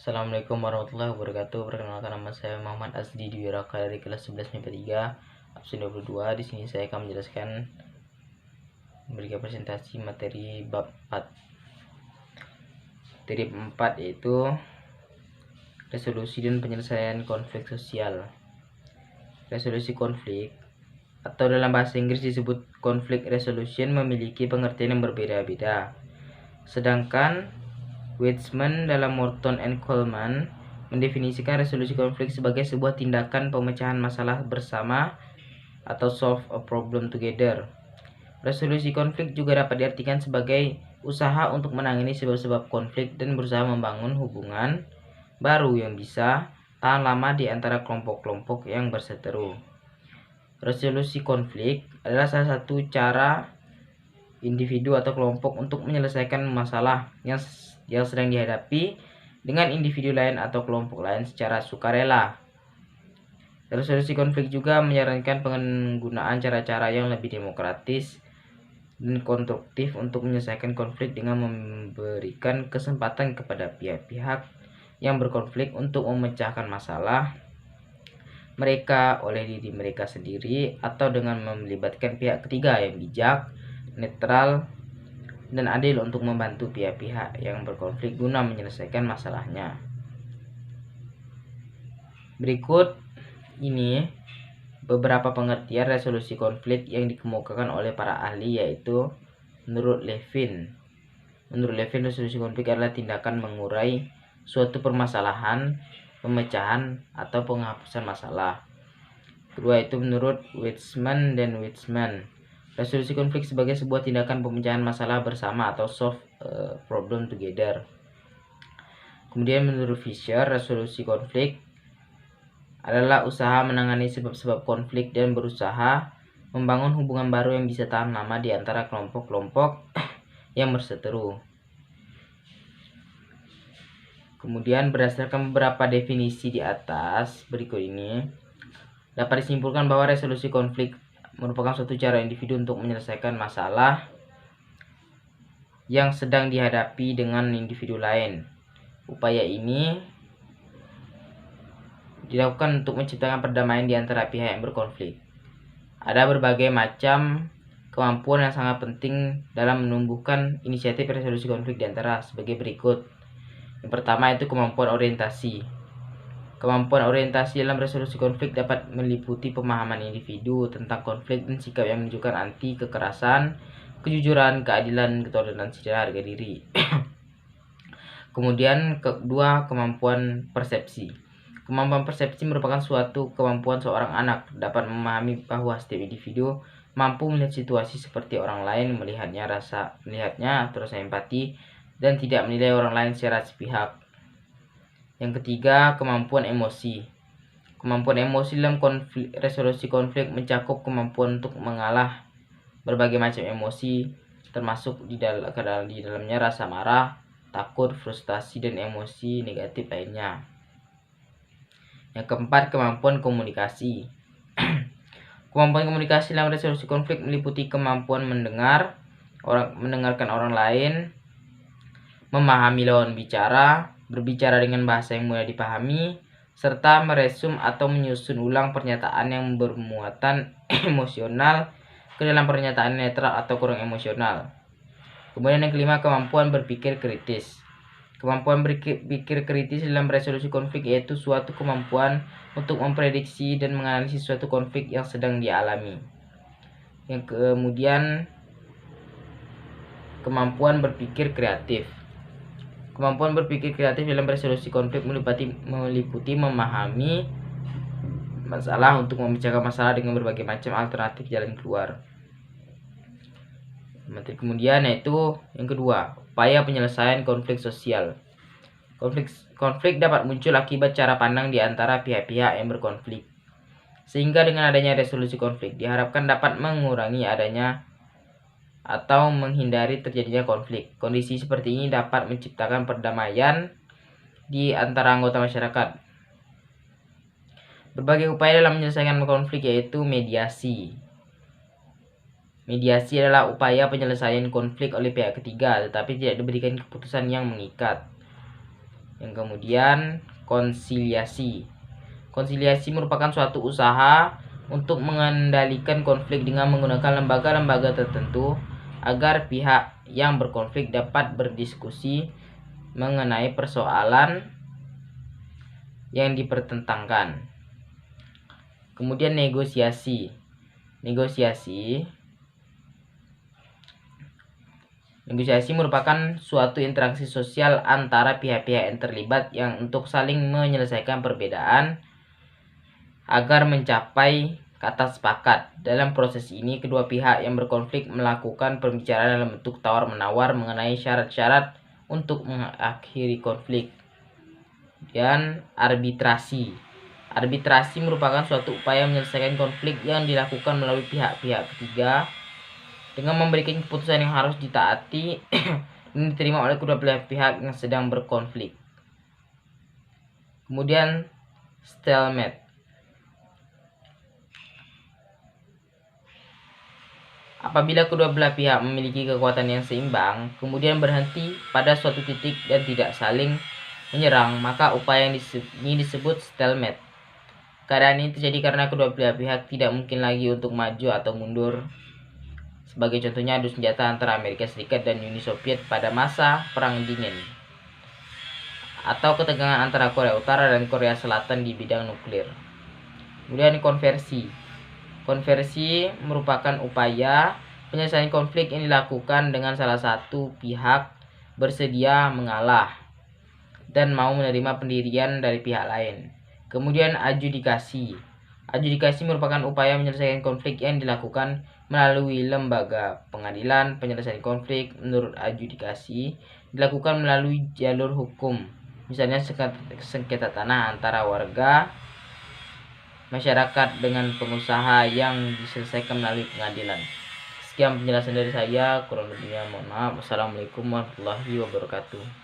Assalamualaikum warahmatullahi wabarakatuh. Perkenalkan, nama saya Muhammad Azdi Dwiraka dari kelas 11 MIPA 3 absen 22. Di sini saya akan menjelaskan memberikan presentasi materi bab 4. Materi 4 yaitu resolusi dan penyelesaian konflik sosial. Resolusi konflik atau dalam bahasa Inggris disebut conflict resolution memiliki pengertian yang berbeda-beda. Sedangkan Weizmann dalam Morton and Coleman mendefinisikan resolusi konflik sebagai sebuah tindakan pemecahan masalah bersama atau solve a problem together. Resolusi konflik juga dapat diartikan sebagai usaha untuk menangani sebab-sebab konflik dan berusaha membangun hubungan baru yang bisa tahan lama di antara kelompok-kelompok yang berseteru. Resolusi konflik adalah salah satu cara individu atau kelompok untuk menyelesaikan masalah yang sedang dihadapi dengan individu lain atau kelompok lain secara sukarela. Resolusi konflik juga menyarankan penggunaan cara-cara yang lebih demokratis dan konstruktif untuk menyelesaikan konflik dengan memberikan kesempatan kepada pihak-pihak yang berkonflik untuk memecahkan masalah mereka oleh diri mereka sendiri atau dengan melibatkan pihak ketiga yang bijak, netral, dan adil untuk membantu pihak-pihak yang berkonflik guna menyelesaikan masalahnya. Berikut ini beberapa pengertian resolusi konflik yang dikemukakan oleh para ahli, yaitu menurut Levin, resolusi konflik adalah tindakan mengurai suatu permasalahan, pemecahan, atau penghapusan masalah. Kedua itu menurut Weizmann dan Weizmann, resolusi konflik sebagai sebuah tindakan pemecahan masalah bersama atau solve problem together. Kemudian menurut Fisher, resolusi konflik adalah usaha menangani sebab-sebab konflik dan berusaha membangun hubungan baru yang bisa tahan lama di antara kelompok-kelompok yang berseteru. Kemudian berdasarkan beberapa definisi di atas berikut ini, dapat disimpulkan bahwa resolusi konflik merupakan suatu cara individu untuk menyelesaikan masalah yang sedang dihadapi dengan individu lain. Upaya ini dilakukan untuk menciptakan perdamaian di antara pihak yang berkonflik. Ada berbagai macam kemampuan yang sangat penting dalam menumbuhkan inisiatif resolusi konflik di antara sebagai berikut. Yang pertama itu kemampuan orientasi. Kemampuan orientasi dalam resolusi konflik dapat meliputi pemahaman individu tentang konflik dan sikap yang menunjukkan anti kekerasan, kejujuran, keadilan, toleransi, dan harga diri. Kemudian kedua, kemampuan persepsi. Kemampuan persepsi merupakan suatu kemampuan seorang anak dapat memahami bahwa setiap individu mampu melihat situasi seperti orang lain, melihatnya atau rasa empati, dan tidak menilai orang lain secara sepihak. Yang ketiga, kemampuan emosi. Kemampuan emosi dalam resolusi konflik mencakup kemampuan untuk mengalah berbagai macam emosi, termasuk di dalamnya rasa marah, takut, frustasi, dan emosi negatif lainnya. Yang keempat, kemampuan komunikasi. Kemampuan komunikasi dalam resolusi konflik meliputi kemampuan mendengarkan orang lain, memahami lawan bicara, berbicara dengan bahasa yang mudah dipahami, serta meresum atau menyusun ulang pernyataan yang bermuatan emosional ke dalam pernyataan netral atau kurang emosional. Kemudian yang kelima, kemampuan berpikir kritis. Kemampuan berpikir kritis dalam resolusi konflik yaitu suatu kemampuan untuk memprediksi dan menganalisis suatu konflik yang sedang dialami. Yang kemudian, kemampuan berpikir kreatif. Kemampuan berpikir kreatif dalam resolusi konflik meliputi memahami masalah untuk memecahkan masalah dengan berbagai macam alternatif jalan keluar. Materi kemudian yaitu yang kedua, upaya penyelesaian konflik sosial. Konflik dapat muncul akibat cara pandang di antara pihak-pihak yang berkonflik. Sehingga dengan adanya resolusi konflik diharapkan dapat mengurangi adanya atau menghindari terjadinya konflik. Kondisi seperti ini dapat menciptakan perdamaian di antara anggota masyarakat. Berbagai upaya dalam menyelesaikan konflik yaitu mediasi. Mediasi adalah upaya penyelesaian konflik oleh pihak ketiga tetapi tidak diberikan keputusan yang mengikat. Yang kemudian konsiliasi. Konsiliasi merupakan suatu usaha untuk mengendalikan konflik dengan menggunakan lembaga-lembaga tertentu agar pihak yang berkonflik dapat berdiskusi mengenai persoalan yang dipertentangkan. Kemudian negosiasi. Negosiasi merupakan suatu interaksi sosial antara pihak-pihak yang terlibat yang untuk saling menyelesaikan perbedaan agar mencapai kata sepakat. Dalam proses ini, kedua pihak yang berkonflik melakukan pembicaraan dalam bentuk tawar-menawar mengenai syarat-syarat untuk mengakhiri konflik. Dan arbitrasi. Arbitrasi merupakan suatu upaya menyelesaikan konflik yang dilakukan melalui pihak-pihak ketiga dengan memberikan keputusan yang harus ditaati dan diterima oleh kedua belah pihak yang sedang berkonflik. Kemudian stalemate. Apabila kedua belah pihak memiliki kekuatan yang seimbang, kemudian berhenti pada suatu titik dan tidak saling menyerang, maka upaya ini disebut stalemate. Keadaan ini terjadi karena kedua belah pihak tidak mungkin lagi untuk maju atau mundur. Sebagai contohnya adu senjata antara Amerika Serikat dan Uni Soviet pada masa Perang Dingin, atau ketegangan antara Korea Utara dan Korea Selatan di bidang nuklir. Kemudian konversi. Konversi merupakan upaya penyelesaian konflik yang dilakukan dengan salah satu pihak bersedia mengalah dan mau menerima pendirian dari pihak lain. Kemudian adjudikasi. Adjudikasi merupakan upaya menyelesaikan konflik yang dilakukan melalui lembaga pengadilan. Penyelesaian konflik menurut adjudikasi dilakukan melalui jalur hukum, misalnya sengketa tanah antara warga masyarakat dengan pengusaha yang diselesaikan melalui pengadilan. Sekian penjelasan dari saya, kurang lebihnya mohon maaf. Wassalamualaikum warahmatullahi wabarakatuh.